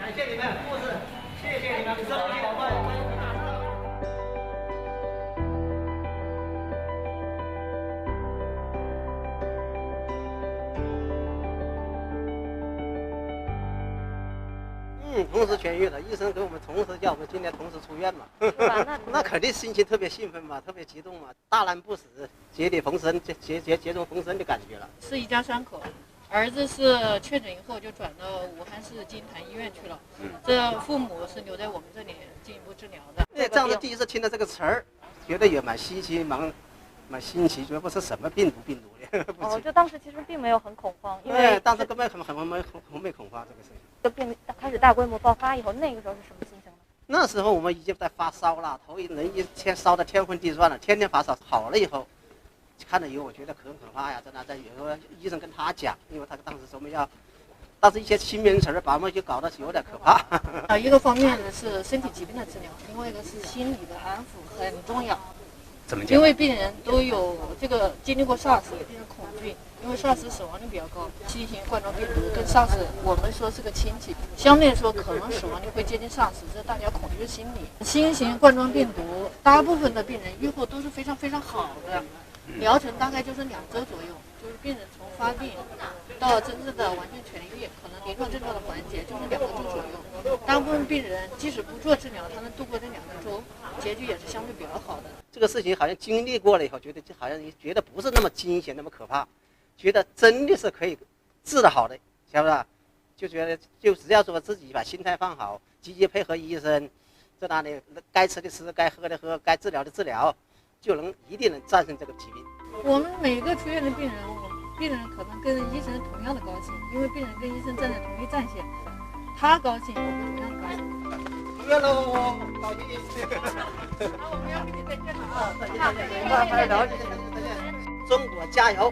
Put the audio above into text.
感谢你们护士，谢谢你们生活伙伴。同时痊愈了，医生给我们同时叫我们今天同时出院嘛，那肯定心情特别兴奋嘛，特别激动嘛，大难不死，绝地逢生，接踵逢生的感觉了。是一家三口，儿子是确诊以后就转到武汉市金坛医院去了，这父母是留在我们这里进一步治疗的。这样子第一次听到这个词儿，觉得也蛮稀奇，蛮新奇，觉得不是什么病毒的。哦，就当时其实并没有很恐慌，因为当时根本很没恐慌这个事情。就病开始大规模爆发以后，那个时候是什么心情呢？那时候我们已经在发烧了，头一天烧得天昏地转了，天天发烧。好了以后，看了以后我觉得很可怕呀，在那有个医生跟他讲，因为他当时说我们要，但是一些新名词把我们就搞得有点可怕。一个方面呢是身体疾病的治疗，另外一个是心理的安抚很重要。怎么讲？因为病人都有这个经历过 SARS， 病人恐惧，因为 SARS 死亡率比较高，新型冠状病毒跟 SARS 我们说是个亲戚，相对来说可能死亡率会接近 SARS， 这是大家恐惧的心理。新型冠状病毒大部分的病人预后都是非常非常好的，疗程大概就是2周左右，就是病人从发病到真正的完全痊愈，可能临床症状的缓解就是2个周左右。大部分病人即使不做治疗，他能度过这2个周，结局也是相对比较好的。这个事情好像经历过了以后，觉得就好像觉得不是那么惊险，那么可怕，觉得真的是可以治得好的，晓得吧？就觉得就只要说自己把心态放好，积极配合医生，在那里该吃的吃，该喝的喝，该治疗的治疗，一定能战胜这个疾病。我们每个出院的病人，病人可能跟医生同样的高兴，因为病人跟医生站在同一战线，他高兴，我们同样高兴。出院喽，高兴！那我们要跟你再见了啊！再见，还有聊，再见，中国加油！